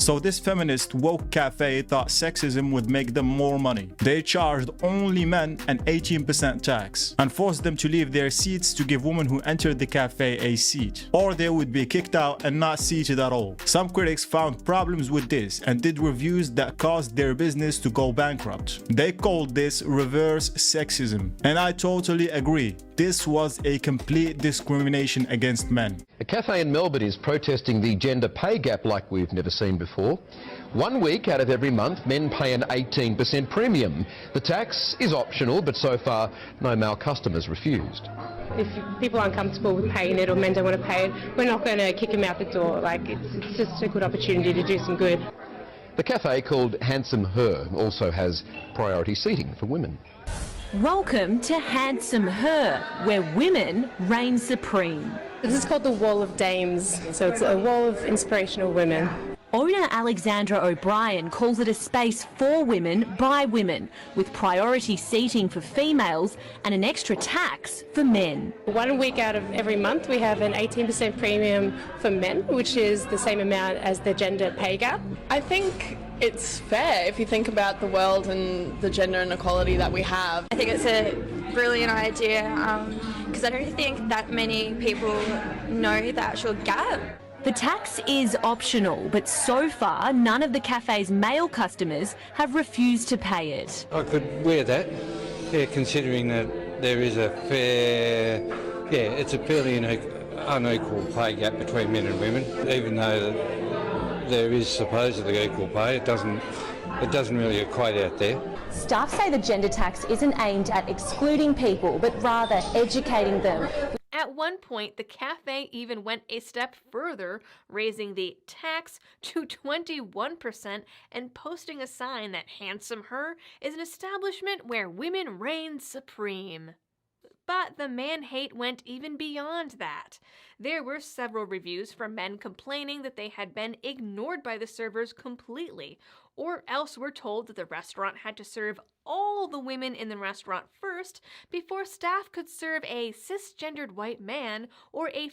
So this feminist woke cafe thought sexism would make them more money. They charged only men an 18% tax and forced them to leave their seats to give women who entered the cafe a seat, or they would be kicked out and not seated at all. Some critics found problems with this and did reviews that caused their business to go bankrupt. They called this reverse sexism, and I totally agree. This was a complete discrimination against men. A cafe in Melbourne is protesting the gender pay gap like we've never seen before. 1 week out of every month, men pay an 18% premium. The tax is optional, but so far, no male customers refused. If people aren't comfortable with paying it or men don't want to pay it, we're not going to kick them out the door. Like, it's just a good opportunity to do some good. The cafe, called Handsome Her, also has priority seating for women. Welcome to Handsome Her, where women reign supreme. This is called the Wall of Dames, so it's a wall of inspirational women. Owner Alexandra O'Brien calls it a space for women by women, with priority seating for females and an extra tax for men. 1 week out of every month we have an 18% premium for men, which is the same amount as the gender pay gap. I think it's fair if you think about the world and the gender inequality that we have. I think it's a brilliant idea because I don't think that many people know the actual gap. The tax is optional, but so far none of the cafe's male customers have refused to pay it. I could wear that, yeah, considering that there is a it's a fairly unequal pay gap between men and women. Even though there is supposedly equal pay, it doesn't really equate out there. Staff say the gender tax isn't aimed at excluding people, but rather educating them. At one point, the cafe even went a step further, raising the tax to 21% and posting a sign that Handsome Her is an establishment where women reign supreme. But the man-hate went even beyond that. There were several reviews from men complaining that they had been ignored by the servers completely, or else were told that the restaurant had to serve all the women in the restaurant first before staff could serve a cisgendered white man or a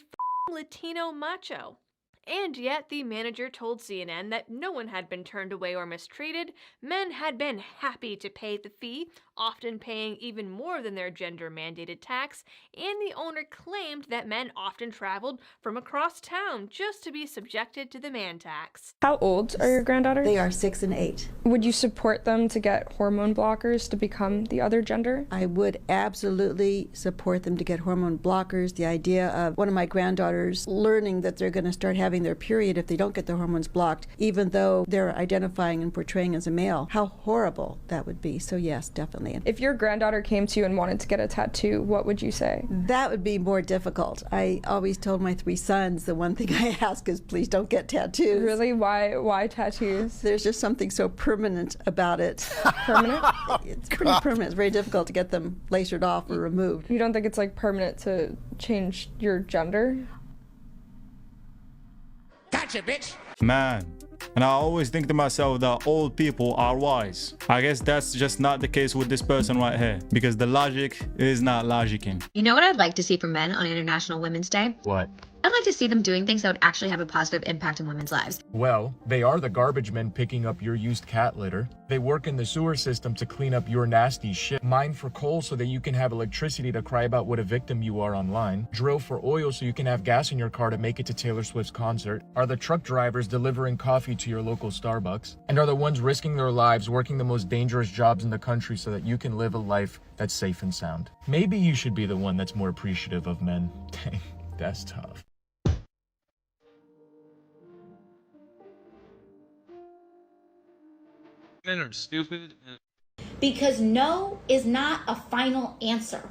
Latino macho. And yet the manager told CNN that no one had been turned away or mistreated. Men had been happy to pay the fee, often paying even more than their gender-mandated tax, and the owner claimed that men often traveled from across town just to be subjected to the man tax. How old are your granddaughters? They are 6 and 8. Would you support them to get hormone blockers to become the other gender? I would absolutely support them to get hormone blockers. The idea of one of my granddaughters learning that they're going to start having their period if they don't get their hormones blocked, even though they're identifying and portraying as a male, how horrible that would be. So yes, definitely. If your granddaughter came to you and wanted to get a tattoo, what would you say? That would be more difficult. I always told my 3 sons the one thing I ask is please don't get tattoos. Really? Why tattoos? There's just something so permanent about it. Permanent? It's pretty permanent. It's very difficult to get them lasered off or removed. You don't think it's like permanent to change your gender? Gotcha, bitch! Man. And I always think to myself that old people are wise. I guess that's just not the case with this person right here, because the logic is not logicking. You know what I'd like to see from men on International Women's Day? What? I'd like to see them doing things that would actually have a positive impact on women's lives. Well, they are the garbage men picking up your used cat litter. They work in the sewer system to clean up your nasty shit. Mine for coal so that you can have electricity to cry about what a victim you are online. Drill for oil so you can have gas in your car to make it to Taylor Swift's concert. Are the truck drivers delivering coffee to your local Starbucks. And are the ones risking their lives working the most dangerous jobs in the country so that you can live a life that's safe and sound. Maybe you should be the one that's more appreciative of men. Dang, that's tough. Men are stupid. Because no is not a final answer.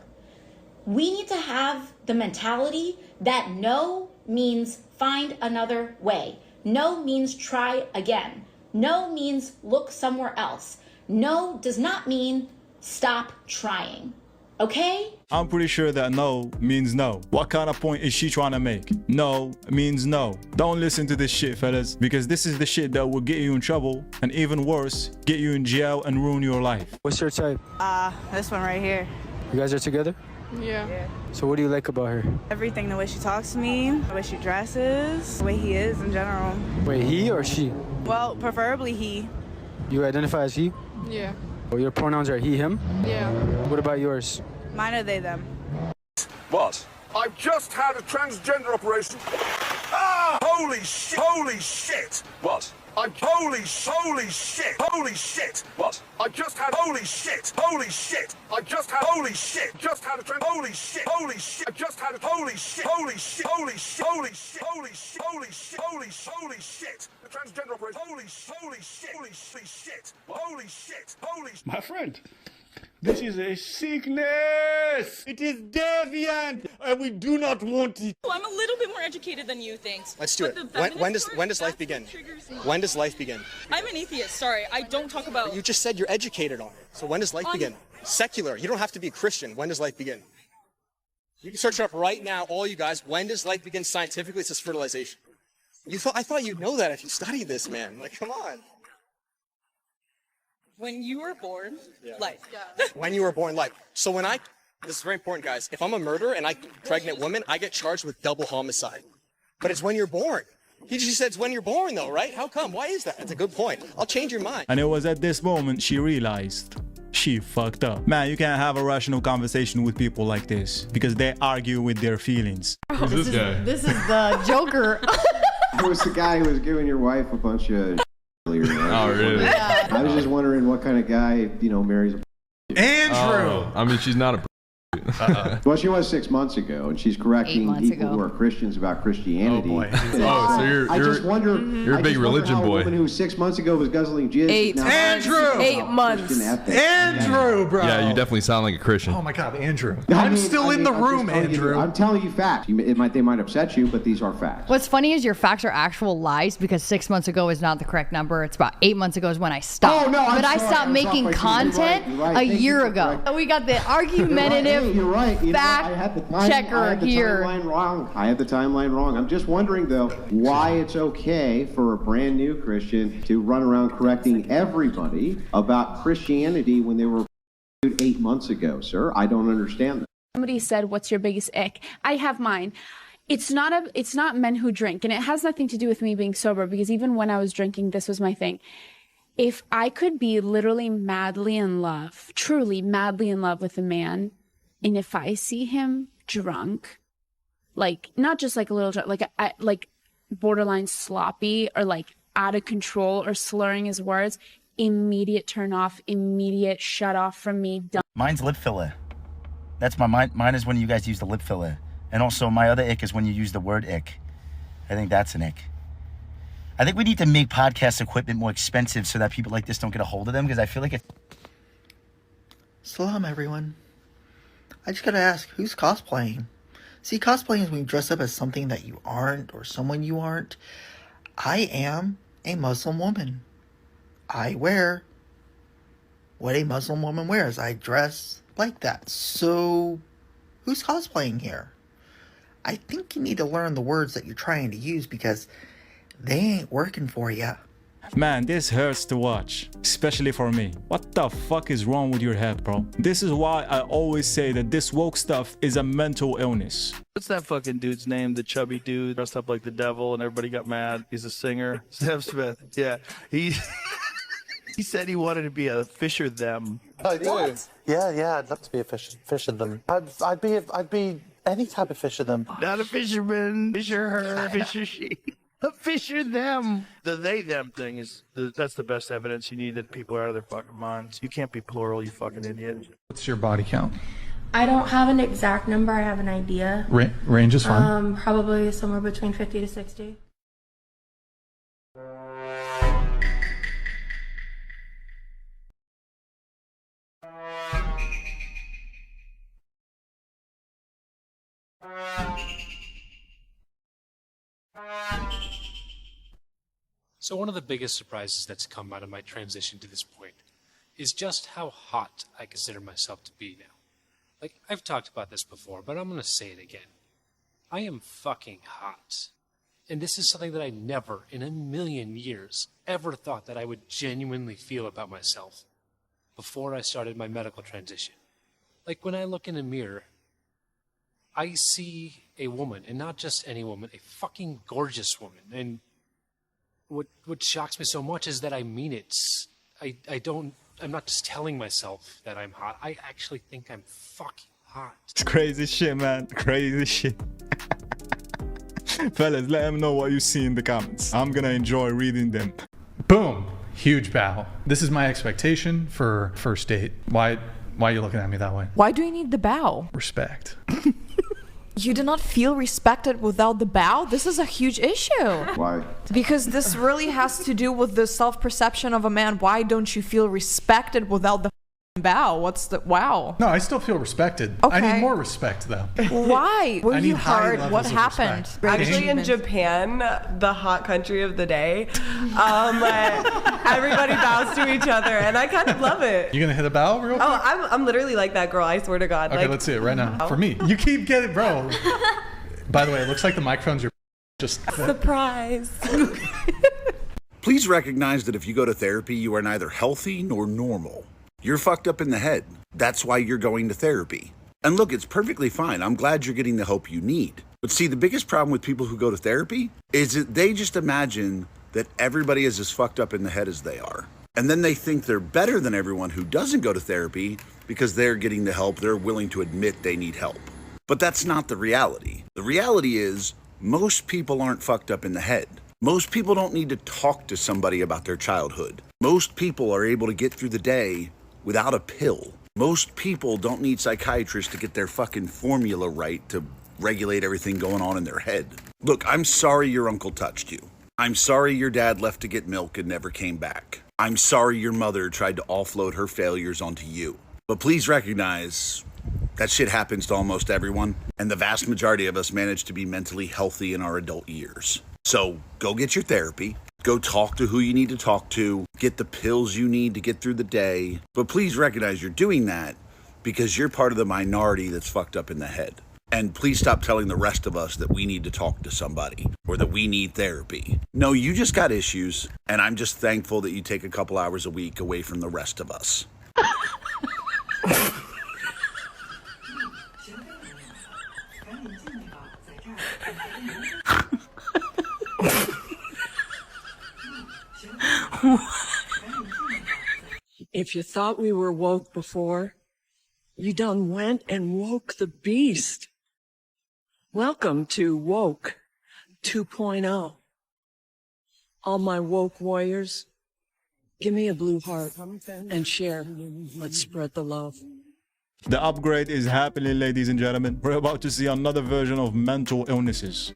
We need to have the mentality that no means find another way. No means try again. No means look somewhere else. No does not mean stop trying. Okay? I'm pretty sure that no means no. What kind of point is she trying to make? No means no. Don't listen to this shit, fellas, because this is the shit that will get you in trouble, and even worse, get you in jail and ruin your life. What's your type? This one right here. You guys are together? Yeah. So what do you like about her? Everything, the way she talks to me, the way she dresses, the way he is in general. Wait, he or she? Well, preferably he. You identify as he? Yeah. Well, your pronouns are he, him? Yeah. What about yours? Mine are they, them. What? I've just had a transgender operation. Ah! Holy shit! Holy shit! What? Holy shit! Holy shit! What? I just had holy shit! Holy shit! I just had holy shit! Just had a holy shit! Holy shit! I just had a holy shit! Holy shit! Holy shit! Holy shit! Holy shit! Holy shit! Holy shit! The transgender operation. Holy shit! Holy shit! Holy shit! Holy shit! My friend, this is a sickness. It is deviant, and we do not want it. Oh, I'm a little bit more educated than you think. Let's do it. When does life begin? When does life begin? I'm an atheist. Sorry, I don't talk about. You just said you're educated on it. So when does life begin? Secular. You don't have to be a Christian. When does life begin? You can search it up right now, all you guys. When does life begin scientifically? It says fertilization. I thought you'd know that if you studied this, man. Like, come on. When you were born, life. When you were born, life. So this is very important, guys. If I'm a murderer and I pregnant woman, I get charged with double homicide. But it's when you're born. He just said it's when you're born, though, right? How come? Why is that? That's a good point. I'll change your mind. And it was at this moment she realized she fucked up. Man, you can't have a rational conversation with people like this because they argue with their feelings. Who's this guy? This is the Joker. It was the guy who was giving your wife a bunch of earlier. Oh, really? Yeah. I was just wondering what kind of guy, marries a Andrew! I mean, she's not a Well, she was 6 months ago, and she's correcting people who are Christians about Christianity. Oh, boy. So I just wonder. You're a big religion how boy. A woman who 6 months ago was guzzling jizz. 8 now Andrew! 8 months. Andrew, bro! Yeah, you definitely sound like a Christian. Oh my God, Andrew! I'm Andrew. I'm telling you facts. They might upset you, but these are facts. What's funny is your facts are actual lies because 6 months ago is not the correct number. It's about 8 months ago is when I stopped. Oh, no, but I sorry. stopped making content a year ago. We got the argumentative. You're right. Fact I had the checker here. Timeline wrong. I had the timeline wrong. I'm just wondering, though, why it's okay for a brand new Christian to run around correcting everybody about Christianity when they were 8 months ago, sir. I don't understand that. Somebody said, "What's your biggest ick?" I have mine. It's not men who drink, and it has nothing to do with me being sober, because even when I was drinking, this was my thing. If I could be literally madly in love, truly madly in love with a man, and if I see him drunk, like not just like a little drunk, like borderline sloppy or like out of control or slurring his words, immediate turn off, immediate shut off from me. Done. Mine's lip filler. That's mine is when you guys use the lip filler. And also my other ick is when you use the word ick. I think that's an ick. I think we need to make podcast equipment more expensive so that people like this don't get a hold of them, because I feel like it's... Salam, everyone. I just gotta ask, who's cosplaying? See, cosplaying is when you dress up as something that you aren't or someone you aren't. I am a Muslim woman. I wear what a Muslim woman wears. I dress like that. So, who's cosplaying here? I think you need to learn the words that you're trying to use because they ain't working for you. Man, this hurts to watch, especially for me. What the fuck is wrong with your head, bro? This is why I always say that this woke stuff is a mental illness. What's that fucking dude's name? The chubby dude dressed up like the devil and everybody got mad. He's a singer. Steph Smith. Yeah. He said he wanted to be a fisher them. What? Yeah, I'd love to be a fisher them. I'd be any type of fisher them. Not a fisherman, fisher her, fisher she. A fisher them. The they them thing that's the best evidence you need that people are out of their fucking minds. You can't be plural, you fucking idiot. What's your body count? I don't have an exact number. I have an idea. Range is fine. Probably somewhere between 50 to 60. So one of the biggest surprises that's come out of my transition to this point is just how hot I consider myself to be now. Like, I've talked about this before, but I'm going to say it again. I am fucking hot. And this is something that I never, in a million years, ever thought that I would genuinely feel about myself before I started my medical transition. Like, when I look in a mirror, I see a woman, and not just any woman, a fucking gorgeous woman. And what shocks me so much is that I mean it. I'm not just telling myself that I'm hot. I actually think I'm fucking hot. It's crazy shit, man. Crazy shit. Fellas, let them know what you see in the comments. I'm gonna enjoy reading them. Boom. Huge bow. This is my expectation for first date. Why are you looking at me that way? Why do you need the bow? Respect. You do not feel respected without the bow? This is a huge issue. Why? Because this really has to do with the self-perception of a man. Why don't you feel respected without the bow? What's the wow? No, I still feel respected. Okay. I need more respect though. Why? Were you high hurt? levels What of happened? respect. Actually, In Japan, the hot country of the day, everybody bows to each other, and I kind of love it. You gonna hit a bow real quick? Oh, I'm literally like that girl. I swear to God. Okay, let's see it right now. For me, you keep getting, bro. By the way, it looks like the microphones are just surprise. Please recognize that if you go to therapy, you are neither healthy nor normal. You're fucked up in the head. That's why you're going to therapy. And look, it's perfectly fine. I'm glad you're getting the help you need. But see, the biggest problem with people who go to therapy is that they just imagine that everybody is as fucked up in the head as they are. And then they think they're better than everyone who doesn't go to therapy because they're getting the help, they're willing to admit they need help. But that's not the reality. The reality is most people aren't fucked up in the head. Most people don't need to talk to somebody about their childhood. Most people are able to get through the day without a pill. Most people don't need psychiatrists to get their fucking formula right to regulate everything going on in their head. Look, I'm sorry your uncle touched you. I'm sorry your dad left to get milk and never came back. I'm sorry your mother tried to offload her failures onto you. But please recognize that shit happens to almost everyone, and the vast majority of us manage to be mentally healthy in our adult years. So go get your therapy. Go talk to who you need to talk to, get the pills you need to get through the day. But please recognize you're doing that because you're part of the minority that's fucked up in the head. And please stop telling the rest of us that we need to talk to somebody or that we need therapy. No, you just got issues, and I'm just thankful that you take a couple hours a week away from the rest of us. If you thought we were woke before, you done went and woke the beast. Welcome to Woke 2.0. All my woke warriors, give me a blue heart and share. Let's spread the love. The upgrade is happening, ladies and gentlemen. We're about to see another version of mental illnesses.